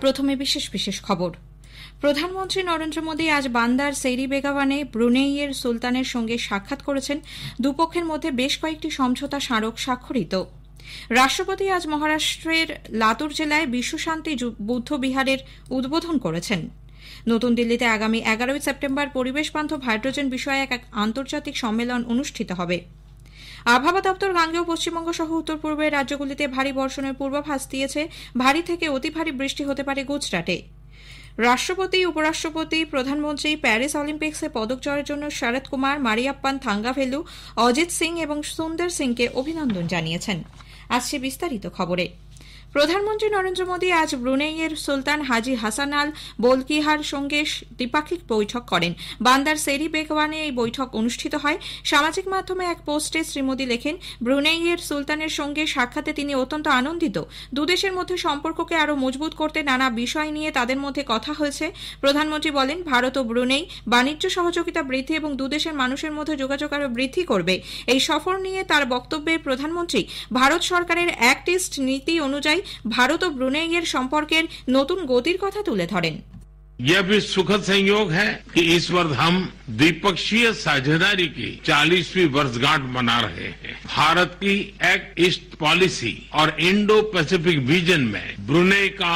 প্রথমে বিশেষ বিশেষ খবর। প্রধানমন্ত্রী নরেন্দ্র মোদী আজ বান্দার সেইরি বেগাওয়ানে ব্রুনেইয়ের সুলতানের সঙ্গে সাক্ষাৎ করেছেন। দুপক্ষের মধ্যে বেশ কয়েকটি সমঝোতা স্মারক স্বাক্ষরিত। রাষ্ট্রপতি আজ মহারাষ্ট্রের লাতুর জেলায় বিশ্বশান্তি বৌদ্ধ বিহারের উদ্বোধন করেছেন। নতুন দিল্লিতে আগামী 11 সেপ্টেম্বর পরিবেশ বান্ধব হাইড্রোজেন বিষয়ে এক আন্তর্জাতিক সম্মেলন অনুষ্ঠিত হবে। আবহাওয়া দপ্তর গাঙ্গেয় পশ্চিমবঙ্গ সহ উত্তর পূর্বের রাজ্যগুলিতে ভারী বর্ষণের পূর্বাভাস দিয়েছে। ভারী থেকে অতি ভারী বৃষ্টি হতে পারে গুজরাটে। রাষ্ট্রপতি, উপরাষ্ট্রপতি, প্রধানমন্ত্রী প্যারিস অলিম্পিক্সে পদক জয়ের জন্য শরৎ কুমার, মারিয়াপ্পান থাঙ্গাভেলু, অজিত সিং এবং সুন্দর সিংকে অভিনন্দন জানিয়েছেন। আসছে বিস্তারিত খবরে। প্রধানমন্ত্রী নরেন্দ্র মোদী আজ ব্রুনেইয়ের সুলতান হাজি হাসান আল বোলকিহার সঙ্গে দ্বিপাক্ষিক বৈঠক করেন। বান্দার সেইরি বেগাওয়ানে এই বৈঠক অনুষ্ঠিত হয়। সামাজিক মাধ্যমে এক পোস্টে শ্রী মোদী লেখেন, ব্রুনেইয়ের সুলতানের সঙ্গে সাক্ষাতে তিনি অত্যন্ত আনন্দিত। দুদেশের মধ্যে সম্পর্ককে আরও মজবুত করতে নানা বিষয় নিয়ে তাদের মধ্যে কথা হয়েছে। প্রধানমন্ত্রী বলেন, ভারত ও ব্রুনেই বাণিজ্য সহযোগিতা বৃদ্ধি এবং দুদেশের মানুষের মধ্যে যোগাযোগ আরও বৃদ্ধি করবে। এই সফর নিয়ে তার বক্তব্যে প্রধানমন্ত্রী ভারত সরকারের অ্যাক্ট ইস্ট নীতি অনুযায়ী ভারত ও ব্রুনেইয়ের সম্পর্কের নতুন গতির কথা তুলে ধরেন। यह भी सुखद संयोग है कि इस वर्ष हम द्विपक्षीय साझेदारी की 40वीं वर्षगांठ मना रहे हैं। भारत की एक्ट ईस्ट पॉलिसी और इंडो पैसिफिक विजन में ब्रुनेई का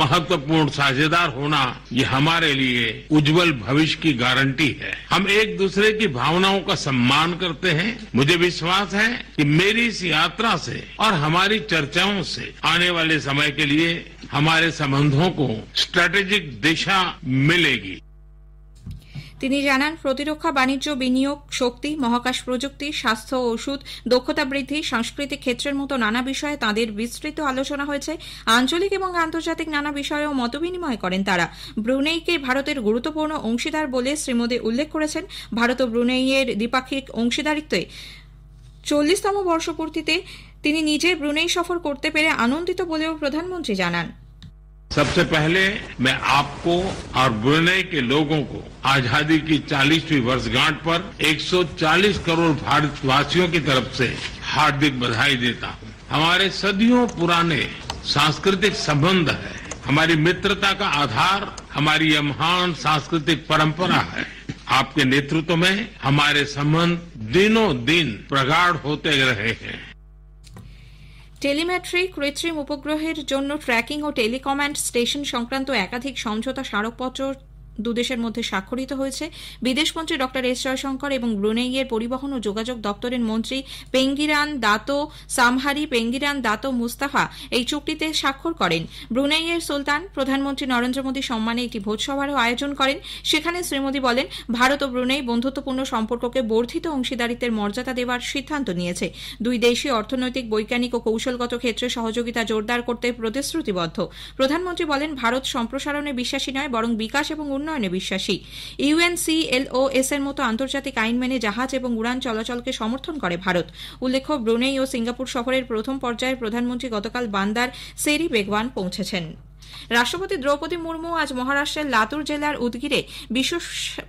महत्वपूर्ण साझेदार होना ये हमारे लिए उज्जवल भविष्य की गारंटी है। हम एक दूसरे की भावनाओं का सम्मान करते हैं। मुझे विश्वास है कि मेरी इस यात्रा से और हमारी चर्चाओं से आने वाले समय के लिए हमारे संबंधों को स्ट्रेटेजिक दिशा मिलेगी। তিনি জানান, প্রতিরক্ষা, বাণিজ্য, বিনিয়োগ, শক্তি, মহাকাশ প্রযুক্তি, স্বাস্থ্য, ওষুধ, দক্ষতা বৃদ্ধি, সাংস্কৃতিক ক্ষেত্রের মতো নানা বিষয়ে তাঁদের বিস্তৃত আলোচনা হয়েছে। আঞ্চলিক এবং আন্তর্জাতিক নানা বিষয়েও মতবিনিময় করেন তারা। ব্রুনেইকে ভারতের গুরুত্বপূর্ণ অংশীদার বলে শ্রী মোদী উল্লেখ করেছেন। ভারত ও ব্রুনেইয়ের দ্বিপাক্ষিক অংশীদারিত্বে 40তম বর্ষপূর্তিতে তিনি নিজে ব্রুনেই সফর করতে পেরে আনন্দিত বলেও প্রধানমন্ত্রী জানান। सबसे पहले मैं आपको और ब्रुनेई के लोगों को आजादी की 40वीं वर्षगांठ पर 140 करोड़ भारतवासियों की तरफ से हार्दिक बधाई देता हूं। हमारे सदियों पुराने सांस्कृतिक संबंध है। हमारी मित्रता का आधार हमारी यह महान सांस्कृतिक परंपरा है। आपके नेतृत्व में हमारे संबंध दिनों दिन प्रगाढ़ होते रहे हैं। টেলিমেট্রি, কৃত্রিম উপগ্রহের জন্য ট্র্যাকিং ও টেলিকমান্ড স্টেশন সংক্রান্ত একাধিক সমঝোতা স্মারকপত্র দুদেশের মধ্যে স্বাক্ষরিত হয়েছে। বিদেশমন্ত্রী ডক্টর এস জয়শঙ্কর এবং ব্রুনেইয়ের পরিবহন ও যোগাযোগ দপ্তরের মন্ত্রী পেঙ্গিরান দাতো সামহারি পেঙ্গিরান দাতো মুস্তাফা এই চুক্তিতে স্বাক্ষর করেন। ব্রুনেইয়ের সুলতান প্রধানমন্ত্রী নরেন্দ্র মোদী সম্মানে একটি ভোজসভারও আয়োজন করেন। সেখানে শ্রী মোদী বলেন, ভারত ও ব্রুনেই বন্ধুত্বপূর্ণ সম্পর্ককে বর্ধিত অংশীদারিত্বের মর্যাদা দেওয়ার সিদ্ধান্ত নিয়েছে। দুই দেশই অর্থনৈতিক, বৈজ্ঞানিক ও কৌশলগত ক্ষেত্রে সহযোগিতা জোরদার করতে প্রতিশ্রুতিবদ্ধ। প্রধানমন্ত্রী বলেন, ভারত সম্প্রসারণে বিশ্বাসী নয়, বরং বিকাশ এবং উন্নয়নে বিশ্বাসী। UNCLOS এর মতো আন্তর্জাতিক আইন মেনে জাহাজ এবং উড়ান চলাচলকে সমর্থন করে ভারত। উল্লেখ্য, ব্রুনেই ও সিঙ্গাপুর সফরের প্রথম পর্যায়ে প্রধানমন্ত্রী গতকাল বান্দার সেইরি বেগাওয়ান পৌঁছেছেন। রাষ্ট্রপতি দ্রৌপদী মুর্মু আজ মহারাষ্ট্রের লাতুর জেলার উদগিরে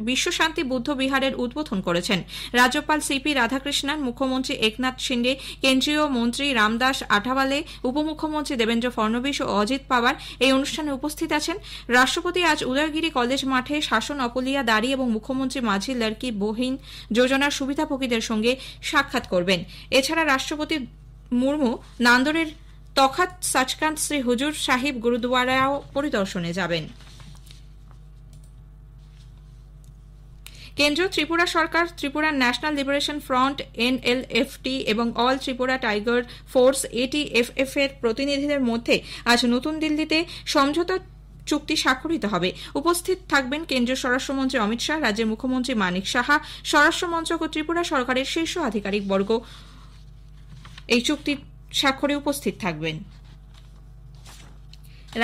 বিশ্বশান্তি বৌদ্ধ বিহারের উদ্বোধন করেছেন। রাজ্যপাল CP রাধাকৃষ্ণন, মুখ্যমন্ত্রী একনাথ শিন্ডে, কেন্দ্রীয় মন্ত্রী রামদাস আঠাওয়ালে, উপমুখ্যমন্ত্রী দেবেন্দ্র ফডনবিস ও অজিত পাওয়ার এই অনুষ্ঠানে উপস্থিত আছেন। রাষ্ট্রপতি আজ উদয়গিরি কলেজ মাঠে শাসন অপলিয়া দাড়ি এবং মুখ্যমন্ত্রী মাঝি লড়কি বহিন যোজনার সুবিধাভোগীদের সঙ্গে সাক্ষাৎ করবেন। এছাড়া রাষ্ট্রপতি মুর্মু নান্দরের তখাত সচকান্দ শ্রী হুজুর সাহিব গুরুদুয়ারাও পরিদর্শনে যাবেন। কেন্দ্রীয় ত্রিপুরা সরকার, Tripura national liberation front NLFT এবং all Tripura tiger force ATFF এর প্রতিনিধিদের মধ্যে আজ নতুন দিল্লিতে সমঝোতা চুক্তি স্বাক্ষরিত হবে। উপস্থিত থাকবেন কেন্দ্রীয় স্বরাষ্ট্রমন্ত্রী অমিত শাহ, রাজ্যের মুখ্যমন্ত্রী মানিক সাহা, স্বরাষ্ট্রমন্ত্রক ও ত্রিপুরা সরকারের শীর্ষ আধিকারিকবর্গ এই চুক্তি স্বাক্ষরে উপস্থিত থাকবেন।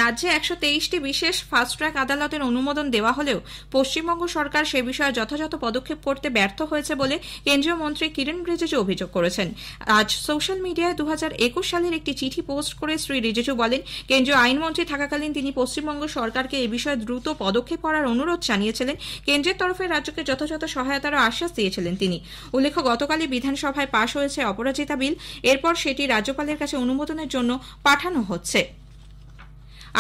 রাজ্যে 123টি বিশেষ ফাস্ট ট্র্যাক আদালতের অনুমোদন দেওয়া হলেও পশ্চিমবঙ্গ সরকার সে বিষয়ে যথাযথ পদক্ষেপ করতে ব্যর্থ হয়েছে বলে কেন্দ্রীয় মন্ত্রী কিরণ রিজিজু অভিযোগ করেছেন। আজ সোশ্যাল মিডিয়ায় 2021 সালের একটি চিঠি পোস্ট করে শ্রী রিজিজু বলেন, কেন্দ্রীয় আইনমন্ত্রী থাকাকালীন তিনি পশ্চিমবঙ্গ সরকারকে এ বিষয়ে দ্রুত পদক্ষেপ করার অনুরোধ জানিয়েছিলেন। কেন্দ্রের তরফে রাজ্যকে যথাযথ সহায়তার আশ্বাস দিয়েছিলেন তিনি। উল্লেখ্য, গতকালই বিধানসভায় পাশ হয়েছে অপরাজিতা বিল। এরপর সেটি রাজ্যপালের কাছে অনুমোদনের জন্য পাঠানো হচ্ছে।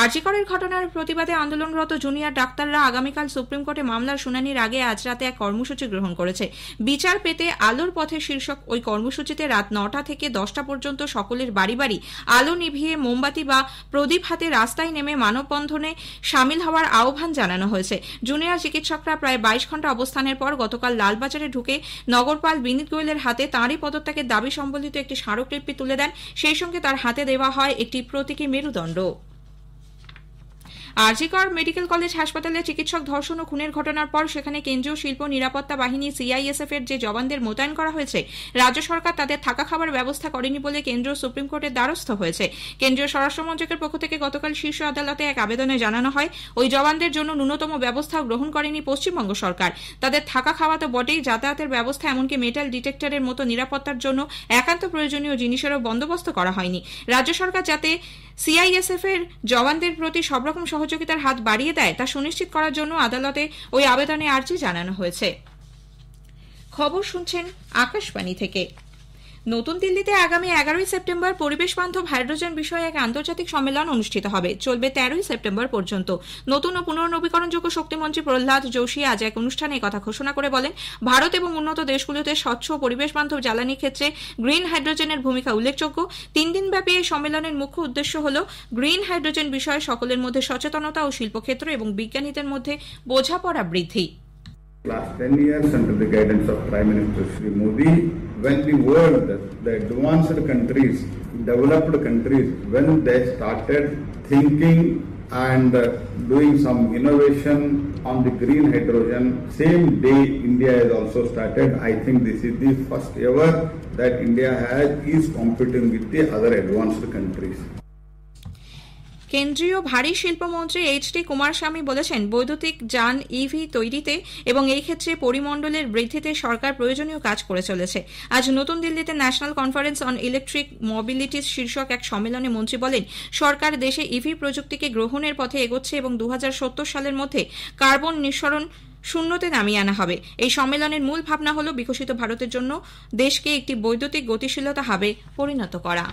আরজি করের ঘটনার প্রতিবাদে আন্দোলনরত জুনিয়র ডাক্তাররা আগামীকাল সুপ্রিম কোর্টে মামলার শুনানির আগে আজ রাতে এক কর্মসূচি গ্রহণ করেছে। বিচার পেতে আলোর পথে শীর্ষক ওই কর্মসূচিতে রাত 9টা থেকে 10টা পর্যন্ত সকলের বাড়ি বাড়ি আলো নিভিয়ে মোমবাতি বা প্রদীপ হাতে রাস্তায় নেমে মানববন্ধনে সামিল হওয়ার আহ্বান জানানো হয়েছে। জুনিয়র চিকিৎসকরা প্রায় 22 ঘন্টা অবস্থানের পর গতকাল লালবাজারে ঢুকে নগরপাল বিনীত গোয়েলের হাতে তাঁরই পদত্যাগের দাবি সম্বলিত একটি স্মারকলিপি তুলে দেন। সেই সঙ্গে তার হাতে দেওয়া হয় একটি প্রতীকী মেরুদণ্ড। আরজি কর মেডিকেল কলেজ হাসপাতালে চিকিৎসক ধর্ষণ ও খুনের ঘটনার পর সেখানে কেন্দ্রীয় শিল্প নিরাপত্তা বাহিনী সিআইএসএফ এর যে জওয়ানদের মোতায়েন করা হয়েছে, রাজ্য সরকার তাদের থাকা খাবার ব্যবস্থা করেনি বলে কেন্দ্র সুপ্রিম কোর্টের দ্বারস্থ হয়েছে। কেন্দ্রীয় স্বরাষ্ট্র মন্ত্রকের পক্ষ থেকে গতকাল শীর্ষ আদালতে এক আবেদনে জানানো হয়, ওই জওয়ানদের জন্য ন্যূনতম ব্যবস্থা গ্রহণ করেনি পশ্চিমবঙ্গ সরকার। তাদের থাকা খাওয়া তো বটেই, যাতায়াতের ব্যবস্থা এমনকি মেটাল ডিটেক্টরের মতো নিরাপত্তার জন্য একান্ত প্রয়োজনীয় জিনিসেরও বন্দোবস্ত করা হয়নি। রাজ্য সরকার যাতে সিআইএসএফ এর জওয়ানদের প্রতি সব রকম সহযোগিতার হাত বাড়িয়ে দেয় তা সুনিশ্চিত করার জন্য আদালতে ওই আবেদনে আর্জি জানানো হয়েছে। খবর শুনছেন আকাশবাণী থেকে। নতুন দিল্লিতে আগামী 11ই সেপ্টেম্বর পরিবেশ বান্ধব হাইড্রোজেন বিষয়ে এক আন্তর্জাতিক সম্মেলন অনুষ্ঠিত হবে। চলবে 13ই সেপ্টেম্বর পর্যন্ত। নতুন ও পুনর্নবীকরণযোগ্য শক্তিমন্ত্রী প্রহ্লাদ যোশী আজ এক অনুষ্ঠানে কথা ঘোষণা করে বলেন, ভারত এবং উন্নত দেশগুলোতে স্বচ্ছ ও পরিবেশ বান্ধব জ্বালানি ক্ষেত্রে গ্রিন হাইড্রোজেনের ভূমিকা উল্লেখযোগ্য। 3 দিনব্যাপী এই সম্মেলনের মুখ্য উদ্দেশ্য হল গ্রিন হাইড্রোজেন বিষয়ে সকলের মধ্যে সচেতনতা ও শিল্পক্ষেত্র এবং বিজ্ঞানীদের মধ্যে বোঝাপড়া বৃদ্ধি। Last 10 years, under the guidance of Prime Minister Shri Modi, when the world, the advanced countries, developed countries, when they started thinking and doing some innovation on the green hydrogen, same day India has also started. I think this is the first ever that India is competing with the other advanced countries. কেন্দ্রীয় ভারী শিল্পমন্ত্রী HD. Kumaraswamy বলেছেন, বৈদ্যুতিক যান EV তৈরিতে এবং এই ক্ষেত্রে পরিমণ্ডলের বৃদ্ধিতে সরকার প্রয়োজনীয় কাজ করে চলেছে। আজ নতুন দিল্লিতে national conference on electric mobility শীর্ষক এক সম্মেলনে মন্ত্রী বলেন, সরকার দেশে ইভি প্রযুক্তিকে গ্রহণের পথে এগোচ্ছে এবং 2070 সালের মধ্যে কার্বন নিঃসরণ শূন্যতে নামিয়ে আনা হবে। এই সম্মেলনের মূল ভাবনা হল বিকশিত ভারতের জন্য দেশকে একটি বৈদ্যুতিক গতিশীলতা হাবে পরিণত করা।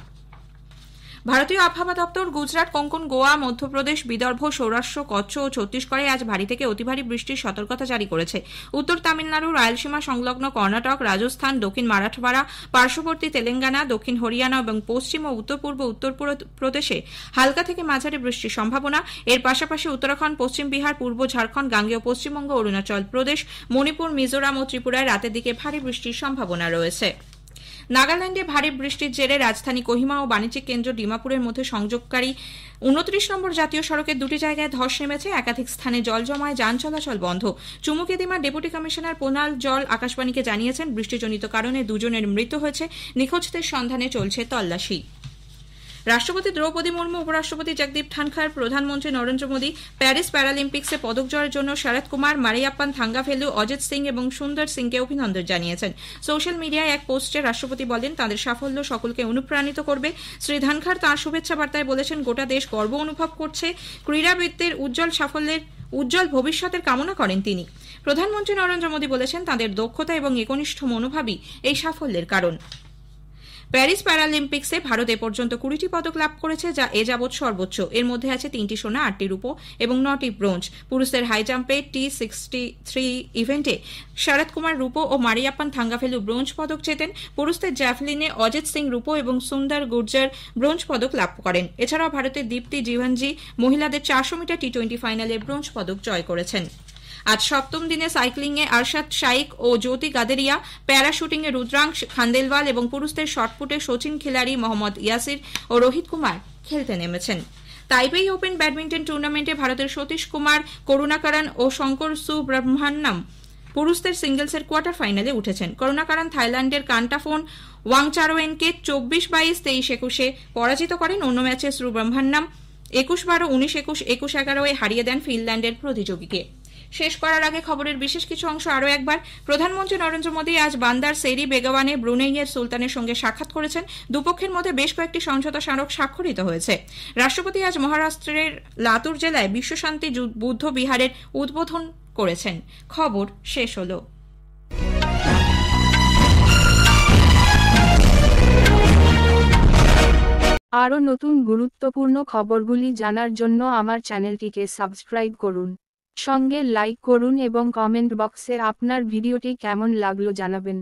ভারতীয় আবহাওয়া দপ্তর গুজরাট, কোঙ্কন, গোয়া, মধ্যপ্রদেশ, বিদর্ভ, সৌরাষ্ট্র, কচ্ছ ও ছত্তিশগড়ে আজ ভারী থেকে অতি ভারী বৃষ্টির সতর্কতা জারি করেছে। উত্তর তামিলনাড়ু, রায়লসীমা সংলগ্ন কর্ণাটক, রাজস্থান, দক্ষিণ মারাঠওয়াড়া, পার্শ্ববর্তী তেলেঙ্গানা, দক্ষিণ হরিয়ানা এবং পশ্চিম ও উত্তর পূর্ব উত্তরপ্রদেশে হালকা থেকে মাঝারি বৃষ্টির সম্ভাবনা। এর পাশাপাশি উত্তরাখণ্ড, পশ্চিম বিহার, পূর্ব ঝাড়খণ্ড, গাঙ্গেয় পশ্চিমবঙ্গ, অরুণাচল প্রদেশ, মণিপুর, মিজোরাম ও ত্রিপুরায় রাতের দিকে ভারী বৃষ্টির সম্ভাবনা রয়েছে। নাগাল্যান্ডে ভারী বৃষ্টির জেরে রাজধানী কোহিমা ও বাণিজ্যিক কেন্দ্র ডিমাপুরের মধ্যে সংযোগকারী 29 নম্বর জাতীয় সড়কের 2টি জায়গায় ধস নেমেছে। একাধিক স্থানে জল জমায় যান চলাচল বন্ধ। চুমুকেদিমার ডেপুটি কমিশনার পোনাল জল আকাশবাণীকে জানিয়েছেন, বৃষ্টিজনিত কারণে 2 জনের মৃত্যু হয়েছে। নিখোঁজদের সন্ধানে চলছে তল্লাশি। রাষ্ট্রপতি দ্রৌপদী মুর্মু, উপরাষ্ট্রপতি জগদীপ ধনখড়, প্রধানমন্ত্রী নরেন্দ্র মোদী প্যারিস প্যারালিম্পিক্সে পদক জয়ের জন্য শরৎ কুমার, মারিয়াপ্পান থাঙ্গাভেলু, অজিত সিং এবং সুন্দর সিংকে অভিনন্দন জানিয়েছেন। সোশ্যাল মিডিয়ায় এক পোস্টে রাষ্ট্রপতি বলেন, তাদের সাফল্য সকলকে অনুপ্রাণিত করবে। শ্রী ধনখড় তাঁর শুভেচ্ছা বার্তায় বলেছেন, গোটা দেশ গর্ব অনুভব করছে। ক্রীড়াবিদদের উজ্জ্বল সাফল্যের উজ্জ্বল ভবিষ্যতের কামনা করেন তিনি। প্রধানমন্ত্রী নরেন্দ্র মোদী বলেছেন, তাদের দক্ষতা এবং একনিষ্ঠ মনোভাবই এই সাফল্যের কারণ। প্যারিস প্যারালিম্পিক্সে ভারত এ পর্যন্ত 20টি পদক লাভ করেছে, যা এ যাবৎ সর্বোচ্চ। এর মধ্যে আছে 3টি সোনা, 8টি রূপো এবং 9টি ব্রোঞ্জ। পুরুষদের হাই জাম্পে T63 ইভেন্টে শরৎ কুমার রূপো ও মারিয়াপ্পান থাঙ্গাভেলু ব্রোঞ্জ পদক জেতেন। পুরুষদের জ্যাভলিনে অজিত সিং রূপো এবং সুন্দর গুর্জর ব্রোঞ্জ পদক লাভ করেন। এছাড়াও ভারতের দীপ্তি জীবনজি মহিলাদের 400 মিটার T20 ফাইনালে ব্রোঞ্জ পদক জয় করেছেন। আজ সপ্তম দিনে সাইক্লিংয়ে আরশাদ শাইক ও জ্যোতি গাদেরিয়া, প্যারাশুটিংয়ে রুদ্রাংশ খান্দেলওয়াল এবং পুরুষদের শটপুটে সচিন খিলাড়ি, মোহাম্মদ ইয়াসির ও রোহিত কুমার খেলতে নেমেছেন। তাইপেই ওপেন ব্যাডমিন্টন টুর্নামেন্টে ভারতের সতীশ কুমার করুণাকরণ ও শঙ্কর সুব্রহ্মণ্যম পুরুষদের সিঙ্গলসের কোয়ার্টার ফাইনালে উঠেছেন। করুণাকরণ থাইল্যান্ডের কান্টাফোন ওয়াংচারোয়েনকে 24-22, 23-21 পরাজিত করেন। অন্য ম্যাচে সুব্রহ্মণ্যম 21-12, 19-21, 21-11 হারিয়ে দেন ফিনল্যান্ডের প্রতিযোগীকে। শেষ করার আগে খবরের বিশেষ কিছু অংশ আরও একবার। প্রধানমন্ত্রী নরেন্দ্র মোদী আজ বান্দার সেরি বেগাওয়ানে ব্রুনেইয়ের সুলতানের সঙ্গে সাক্ষাৎ করেছেন। দুপক্ষের মধ্যে বেশ কয়েকটি সমঝোতা স্মারক স্বাক্ষরিত হয়েছে। রাষ্ট্রপতি আজ মহারাষ্ট্রের লাতুর জেলায় বিশ্বশান্তি বুদ্ধ বিহারের উদ্বোধন করেছেন। খবর শেষ হলো। আরও নতুন গুরুত্বপূর্ণ খবরগুলি জানার জন্য আমার চ্যানেলটিকে সাবস্ক্রাইব করুন। সঙ্গে লাইক করুন এবং কমেন্ট বক্সে আপনার ভিডিওটি কেমন লাগলো জানাবেন।